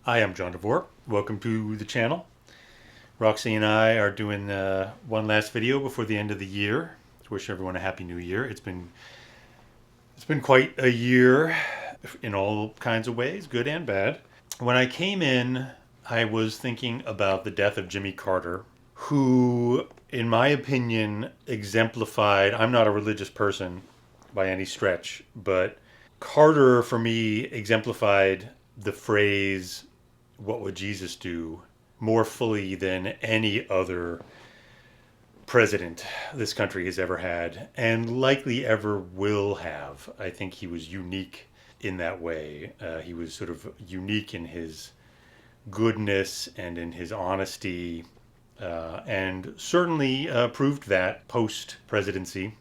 Hi, I'm John DeVore. Welcome to the channel. Roxy and I are doing one last video before the end of the year. To wish everyone a happy new year. It's been quite a year in all kinds of ways, good and bad. When I came in, I was thinking about the death of Jimmy Carter, who, in my opinion, exemplified. I'm not a religious person by any stretch, but Carter, for me, exemplified the phrase, "What would Jesus do?" more fully than any other president this country has ever had, and likely ever will have. I think he was unique in that way. He was sort of unique in his goodness and in his honesty, and certainly proved that post presidency.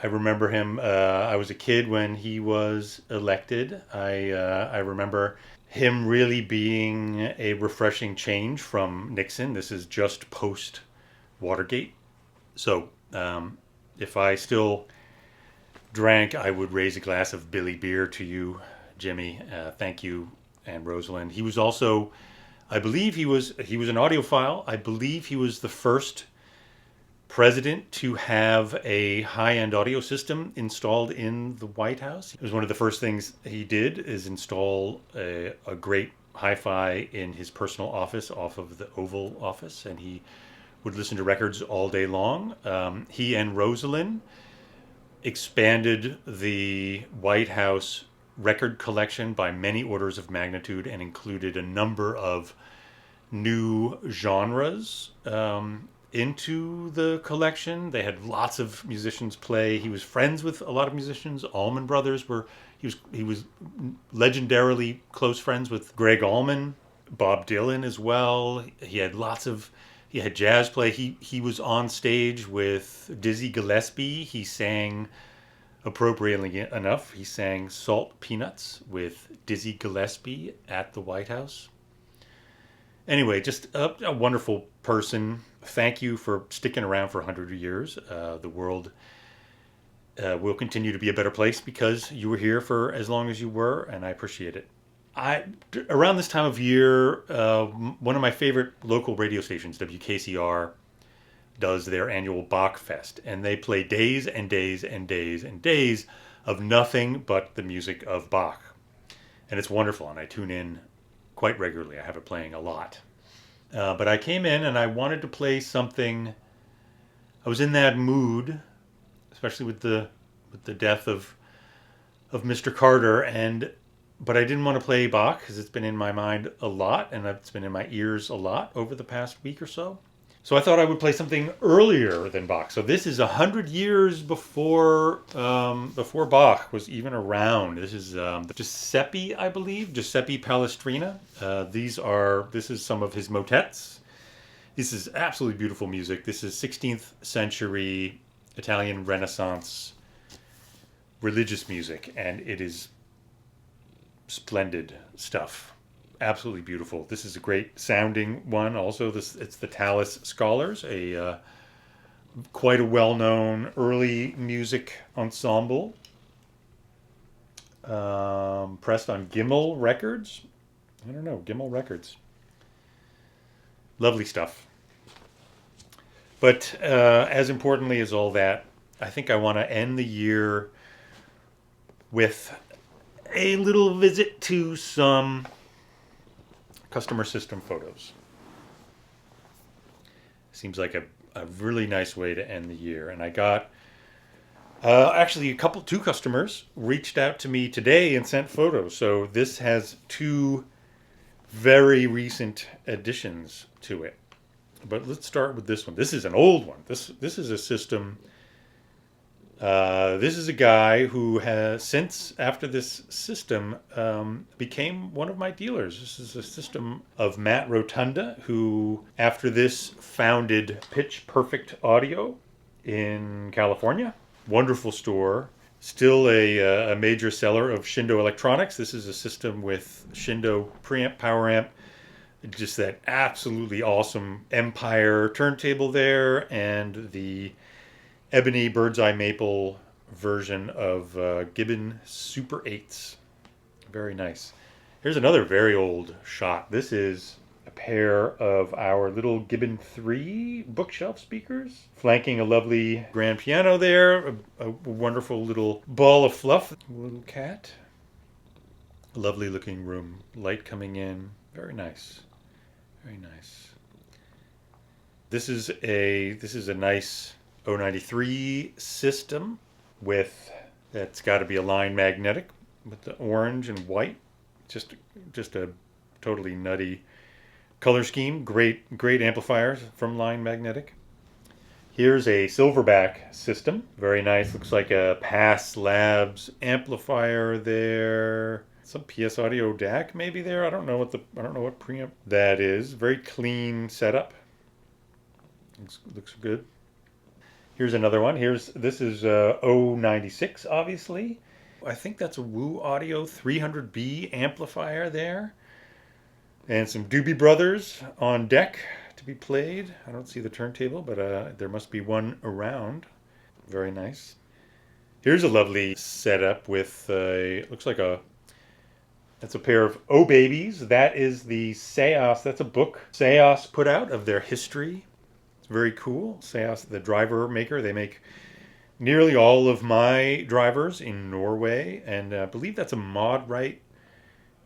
I remember him. I was a kid when he was elected. I remember him really being a refreshing change from Nixon. This is just post Watergate. So if I still drank, I would raise a glass of Billy beer to you, Jimmy. Thank you, and Rosalind. He was also, I believe he was an audiophile. I believe he was the first president to have a high-end audio system installed in the White House. It was one of the first things he did, is install a great hi-fi in his personal office off of the Oval Office, and he would listen to records all day long. He and Rosalind expanded the White House record collection by many orders of magnitude and included a number of new genres into the collection. They had lots of musicians play. He was friends with a lot of musicians. Allman Brothers were. He was legendarily close friends with Greg Allman, Bob Dylan as well. He had lots of. He had jazz play. He was on stage with Dizzy Gillespie. He sang, appropriately enough, he sang "Salt Peanuts" with Dizzy Gillespie at the White House. Anyway, just a wonderful person. Thank you for sticking around for 100 years. The world will continue to be a better place because you were here for as long as you were, and I appreciate it. Around this time of year, one of my favorite local radio stations, WKCR, does their annual Bach Fest, and they play days and days and days and days of nothing but the music of Bach. And it's wonderful, and I tune in quite regularly. I have it playing a lot. But I came in and I wanted to play something. I was in that mood, especially with the death of Mr. Carter, but I didn't want to play Bach because it's been in my mind a lot and it's been in my ears a lot over the past week or so. So I thought I would play something earlier than Bach. So this is 100 years before Bach was even around. This is Giuseppe, I believe, Giuseppe Palestrina. This is some of his motets. This is absolutely beautiful music. This is 16th century Italian Renaissance religious music, and it is splendid stuff. Absolutely beautiful. This is a great sounding one. Also, it's the Tallis Scholars, quite a well-known early music ensemble, pressed on Gimmel Records. I don't know, Gimmel Records. Lovely stuff. But as importantly as all that, I think I want to end the year with a little visit to some customer system photos. Seems like a really nice way to end the year. And I got actually two customers reached out to me today and sent photos. So this has two very recent additions to it. But let's start with this one. This is an old one. This is a system. This is a guy who has, since after this system, became one of my dealers. This is a system of Matt Rotunda, who after this founded Pitch Perfect Audio in California. Wonderful store. Still a major seller of Shindo electronics. This is a system with Shindo preamp, power amp, just that absolutely awesome Empire turntable there, and the ebony bird's eye maple version of Gibbon Super 8s. Very nice. Here's another very old shot. This is a pair of our little Gibbon 3 bookshelf speakers, flanking a lovely grand piano there, a wonderful little ball of fluff, a little cat. A lovely looking room, light coming in, very nice, very nice. This is a nice 093 system with, that's got to be a line magnetic with the orange and white. Just a totally nutty color scheme. Great amplifiers from Line Magnetic. Here's a Silverback system. Very nice. Looks like a Pass Labs amplifier there. Some PS Audio DAC maybe there. I don't know what preamp that is. Very clean setup. Looks good. Here's another one. This is 096 obviously. I think that's a Woo Audio 300B amplifier there. And some Doobie Brothers on deck to be played. I don't see the turntable, but there must be one around. Very nice. Here's a lovely setup with, looks like that's a pair of Oh Babies. That is the Seos, that's a book Seos put out of their history. It's very cool. Seos, the driver maker, they make nearly all of my drivers in Norway, and I believe that's a mod right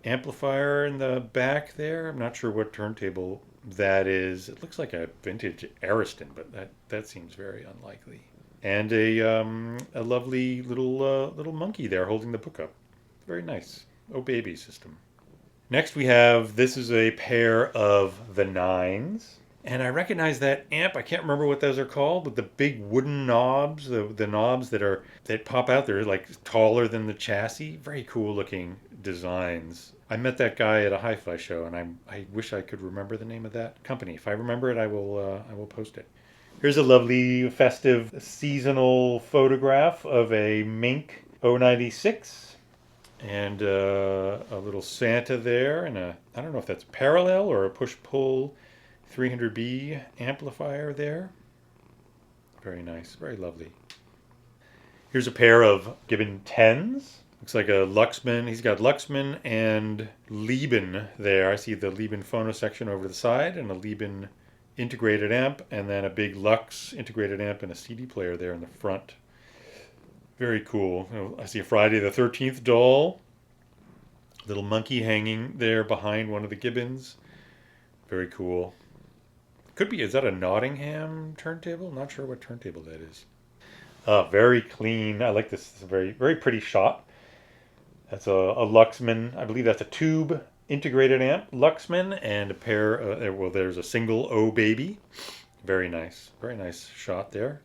amplifier in the back there. I'm not sure what turntable that is. It looks like a vintage Ariston, but that seems very unlikely. And a lovely little monkey there holding the book up. Very nice. Oh baby system. Next we have, this is a pair of the Nines. And I recognize that amp. I can't remember what those are called, but the big wooden knobs, the knobs that pop out, they're like taller than the chassis. Very cool looking designs. I met that guy at a hi-fi show, and I wish I could remember the name of that company. If I remember it, I will post it. Here's a lovely festive seasonal photograph of a Mink 096. And a little Santa there, and I don't know if that's parallel or a push-pull 300B amplifier there. Very nice, very lovely. Here's a pair of Gibbon 10s. Looks like a Luxman. He's got Luxman and Lieben there. I see the Lieben phono section over the side and a Lieben integrated amp, and then a big Lux integrated amp and a CD player there in the front. Very cool. I see a Friday the 13th doll. Little monkey hanging there behind one of the Gibbons. Very cool. Could be, is that a Nottingham turntable? Not sure what turntable that is. Very clean. I like this. It's a very, very pretty shot. That's a Luxman. I believe that's a tube integrated amp Luxman, and a pair, well, there's a single Oh Baby. Very nice. Very nice shot there.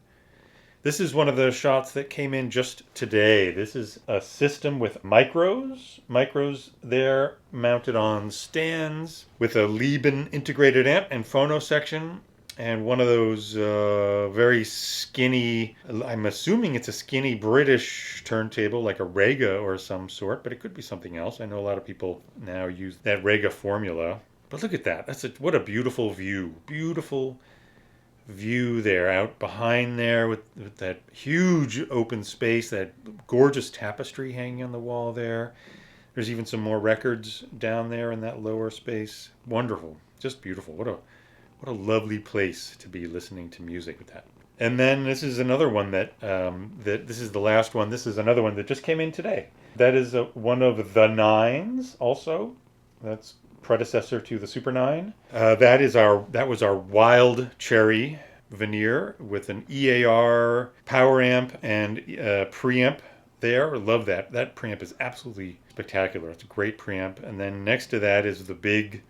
This is one of the shots that came in just today. This is a system with micros there mounted on stands with a Lieben integrated amp and phono section, and one of those very skinny, I'm assuming it's a skinny British turntable like a Rega or some sort, but it could be something else. I know a lot of people now use that Rega formula. But look at that. What a beautiful view. Beautiful view there out behind there with that huge open space, that gorgeous tapestry hanging on the wall there. There's even some more records down there in that lower space. Wonderful, just beautiful. What a lovely place to be listening to music with that. And then this is another one that this is the last one. This is another one that just came in today. That is one of the Nines also. That's predecessor to the Super 9. That was our Wild Cherry veneer with an EAR power amp and preamp there. I love that. That preamp is absolutely spectacular. It's a great preamp. And then next to that is the big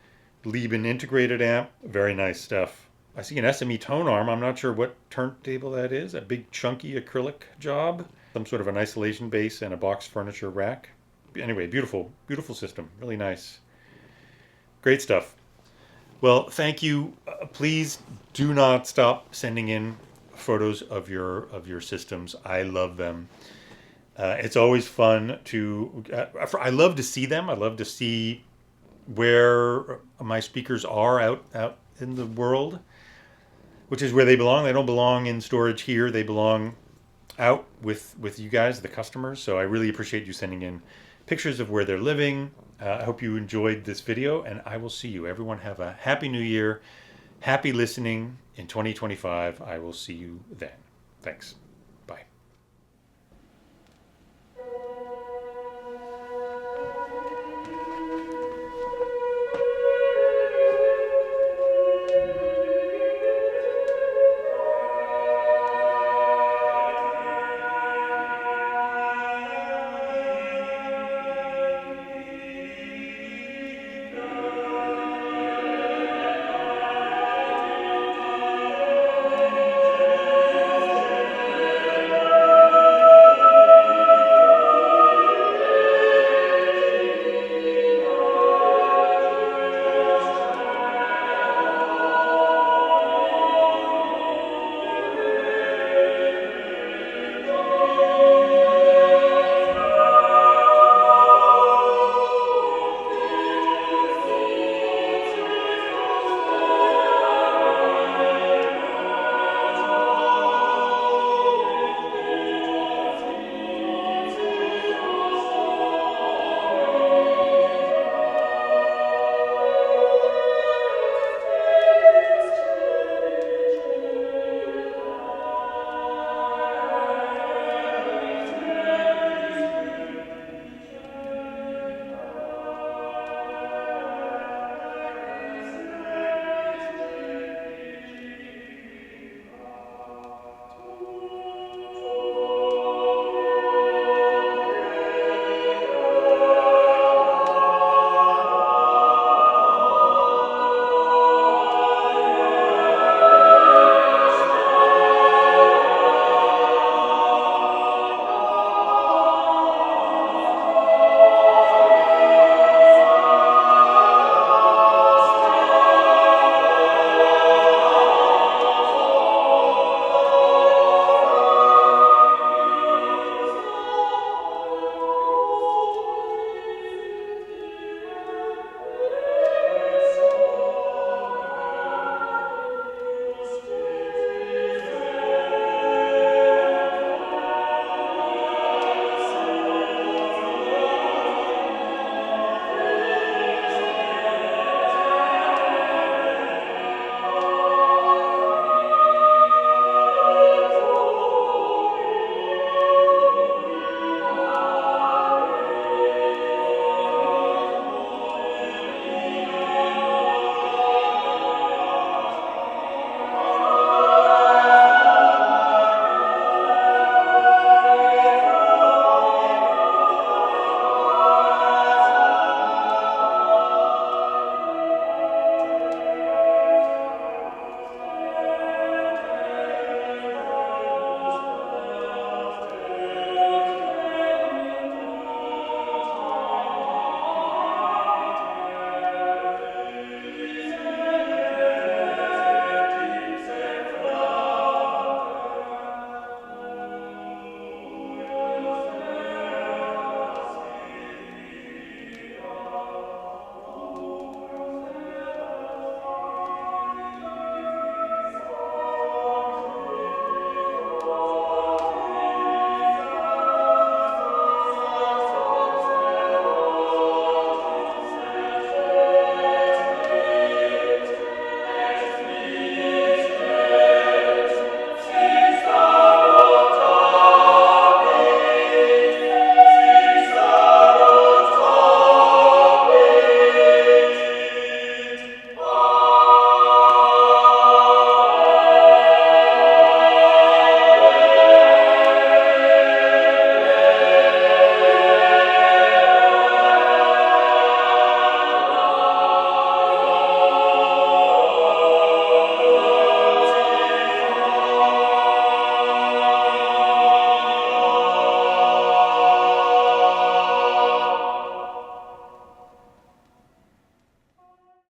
Lieben integrated amp. Very nice stuff. I see an SME tone arm. I'm not sure what turntable that is. A big chunky acrylic job. Some sort of an isolation base and a box furniture rack. Anyway, beautiful, beautiful system. Really nice. Great stuff. Well, thank you. Please do not stop sending in photos of your systems. I love them. It's always fun to. I love to see them. I love to see where my speakers are out in the world, which is where they belong. They don't belong in storage here. They belong out with you guys, the customers. So I really appreciate you sending in pictures of where they're living. I hope you enjoyed this video, and I will see you. Everyone have a happy new year. Happy listening in 2025. I will see you then. Thanks.